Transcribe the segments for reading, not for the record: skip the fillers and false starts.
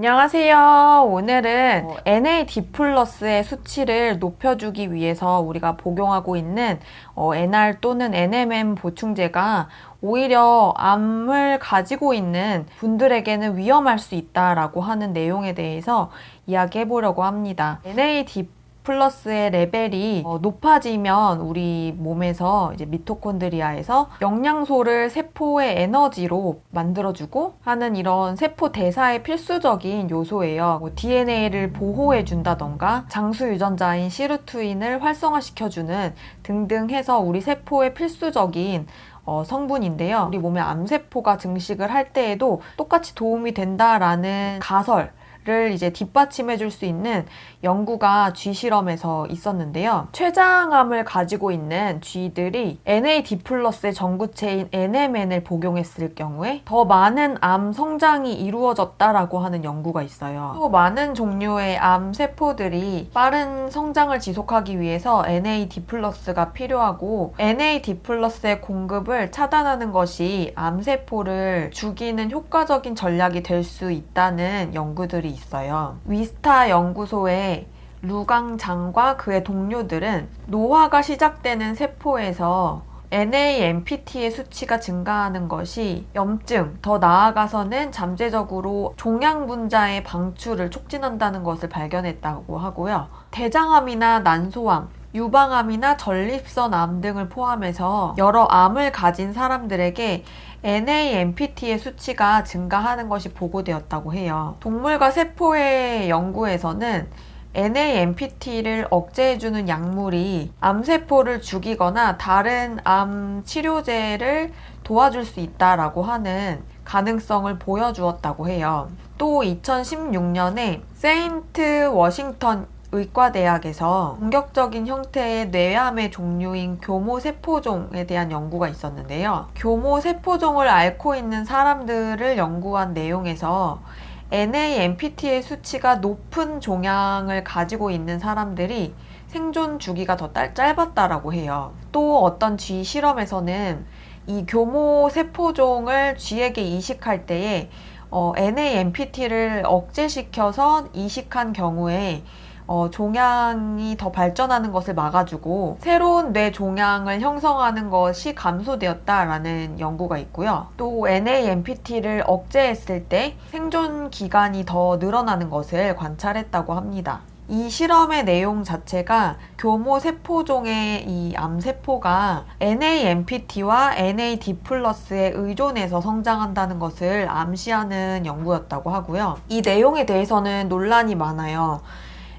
안녕하세요. 오늘은 NAD+의 수치를 높여주기 위해서 우리가 복용하고 있는 NR 또는 NMN 보충제가 오히려 암을 가지고 있는 분들에게는 위험할 수 있다라고 하는 내용에 대해서 이야기해 보려고 합니다. NAD+의 레벨이 높아지면 우리 몸에서 이제 미토콘드리아에서 영양소를 세포의 에너지로 만들어주고 하는 이런 세포 대사에 필수적인 요소예요. DNA를 보호해준다던가 장수 유전자인 시루트윈을 활성화시켜주는 등등 해서 우리 세포의 필수적인 성분인데요. 우리 몸의 암세포가 증식을 할 때에도 똑같이 도움이 된다라는 가설을 이제 뒷받침해 줄 수 있는 연구가 쥐 실험에서 있었는데요. 췌장암을 가지고 있는 쥐들이 NAD+의 전구체인 NMN을 복용했을 경우에 더 많은 암 성장이 이루어졌다라고 하는 연구가 있어요. 또 많은 종류의 암 세포들이 빠른 성장을 지속하기 위해서 NAD+가 필요하고 NAD+의 공급을 차단하는 것이 암세포를 죽이는 효과적인 전략이 될 수 있다는 연구들이 있어요. 위스타 연구소의 루강장과 그의 동료들은 노화가 시작되는 세포에서 NAMPT의 수치가 증가하는 것이 염증, 더 나아가서는 잠재적으로 종양분자의 방출을 촉진한다는 것을 발견했다고 하고요. 대장암이나 난소암, 유방암이나 전립선암 등을 포함해서 여러 암을 가진 사람들에게 NAMPT의 수치가 증가하는 것이 보고되었다고 해요. 동물과 세포의 연구에서는 NAMPT를 억제해주는 약물이 암세포를 죽이거나 다른 암 치료제를 도와줄 수 있다라고 하는 가능성을 보여주었다고 해요. 또 2016년에 세인트 워싱턴 의과대학에서 공격적인 형태의 뇌암의 종류인 교모세포종에 대한 연구가 있었는데요. 교모세포종을 앓고 있는 사람들을 연구한 내용에서 NAMPT의 수치가 높은 종양을 가지고 있는 사람들이 생존 주기가 더 짧았다라고 해요. 또 어떤 쥐 실험에서는 이 교모세포종을 쥐에게 이식할 때에 NAMPT를 억제시켜서 이식한 경우에 종양이 더 발전하는 것을 막아주고 새로운 뇌 종양을 형성하는 것이 감소되었다라는 연구가 있고요. 또 NAMPT를 억제했을 때 생존 기간이 더 늘어나는 것을 관찰했다고 합니다. 이 실험의 내용 자체가 교모세포종의 이 암세포가 NAMPT와 NAD+에 의존해서 성장한다는 것을 암시하는 연구였다고 하고요. 이 내용에 대해서는 논란이 많아요.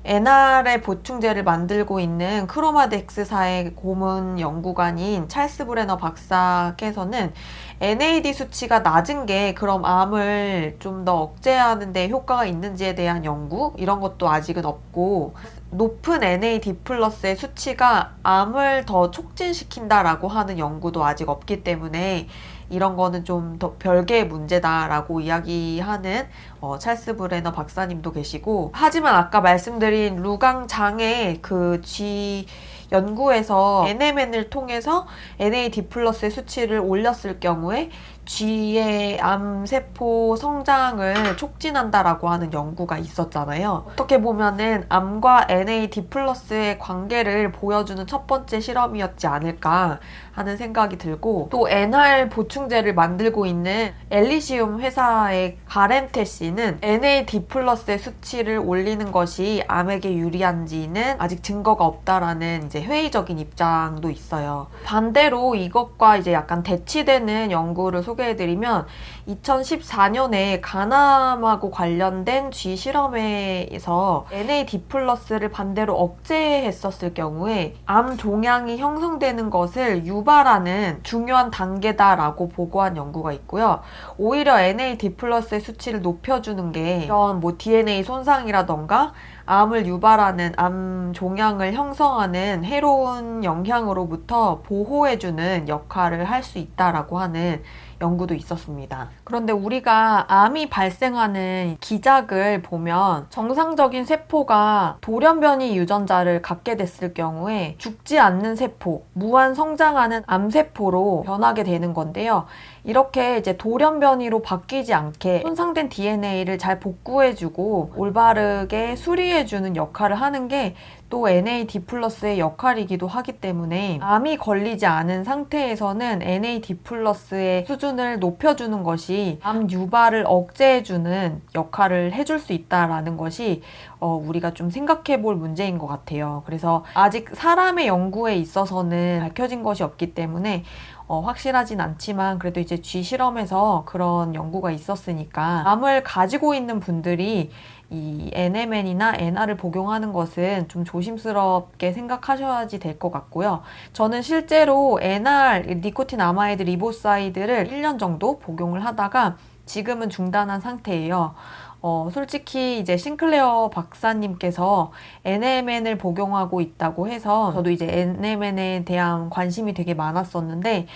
NR의 보충제를 만들고 있는 크로마덱스사의 고문 연구관인 찰스 브레너 박사께서는 NAD 수치가 낮은 게 그럼 암을 좀 더 억제하는 데 효과가 있는지에 대한 연구? 이런 것도 아직은 없고 높은 NAD+의 수치가 암을 더 촉진시킨다라고 하는 연구도 아직 없기 때문에 이런 거는 좀 더 별개의 문제다라고 이야기하는 찰스 브레너 박사님도 계시고, 하지만 아까 말씀드린 루강장의 그 쥐 연구에서 NMN을 통해서 NAD+의 수치를 올렸을 경우에 쥐의 암세포 성장을 촉진한다라고 하는 연구가 있었잖아요. 어떻게 보면은 암과 NAD+의 관계를 보여주는 첫 번째 실험이었지 않을까 하는 생각이 들고, 또 NR 보충제를 만들고 있는 엘리시움 회사의 가렌테 씨는 NAD+의 수치를 올리는 것이 암에게 유리한지는 아직 증거가 없다라는 이제 회의적인 입장도 있어요. 반대로 이것과 이제 약간 대치되는 연구를 소개해드리면 2014년에 간암하고 관련된 쥐 실험에서 NAD+를 반대로 억제했었을 경우에 암 종양이 형성되는 것을 유발하는 중요한 단계다라고 보고한 연구가 있고요. 오히려 NAD+의 수치를 높여주는 게 이런 DNA 손상이라던가 암을 유발하는 암 종양을 형성하는 해로운 영향으로부터 보호해주는 역할을 할 수 있다라고 하는 연구도 있었습니다. 그런데 우리가 암이 발생하는 기작을 보면 정상적인 세포가 돌연변이 유전자를 갖게 됐을 경우에 죽지 않는 세포, 무한 성장하는 암세포로 변하게 되는 건데요. 이렇게 이제 돌연변이로 바뀌지 않게 손상된 DNA를 잘 복구해주고 올바르게 수리해주는 역할을 하는 게 또 NAD 플러스의 역할이기도 하기 때문에 암이 걸리지 않은 상태에서는 NAD 플러스의 수준을 높여주는 것이 암 유발을 억제해주는 역할을 해줄 수 있다라는 것이 우리가 좀 생각해 볼 문제인 것 같아요. 그래서 아직 사람의 연구에 있어서는 밝혀진 것이 없기 때문에 확실하진 않지만 그래도 이제 쥐 실험에서 그런 연구가 있었으니까 암을 가지고 있는 분들이 이 NMN이나 NR을 복용하는 것은 좀 조심스럽게 생각하셔야지 될 것 같고요. 저는 실제로 NR, 니코틴 아마이드 리보사이드를 1년 정도 복용을 하다가 지금은 중단한 상태예요. 솔직히 이제 싱클레어 박사님께서 NMN을 복용하고 있다고 해서 저도 이제 NMN에 대한 관심이 되게 많았었는데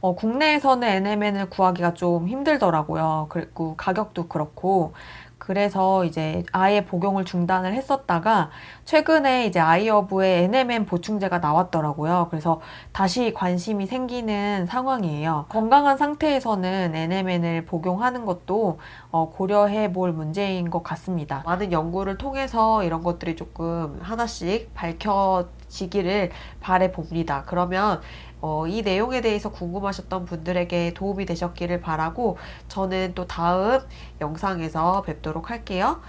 국내에서는 NMN을 구하기가 좀 힘들더라고요. 그리고 가격도 그렇고. 그래서 이제 아예 복용을 중단을 했었다가 최근에 이제 아이허브에 NMN 보충제가 나왔더라고요. 그래서 다시 관심이 생기는 상황이에요. 건강한 상태에서는 NMN을 복용하는 것도 고려해 볼 문제인 것 같습니다. 많은 연구를 통해서 이런 것들이 조금 하나씩 밝혀지기를 바래 봅니다. 그러면 이 내용에 대해서 궁금하셨던 분들에게 도움이 되셨기를 바라고 저는 또 다음 영상에서 뵙도록 할게요.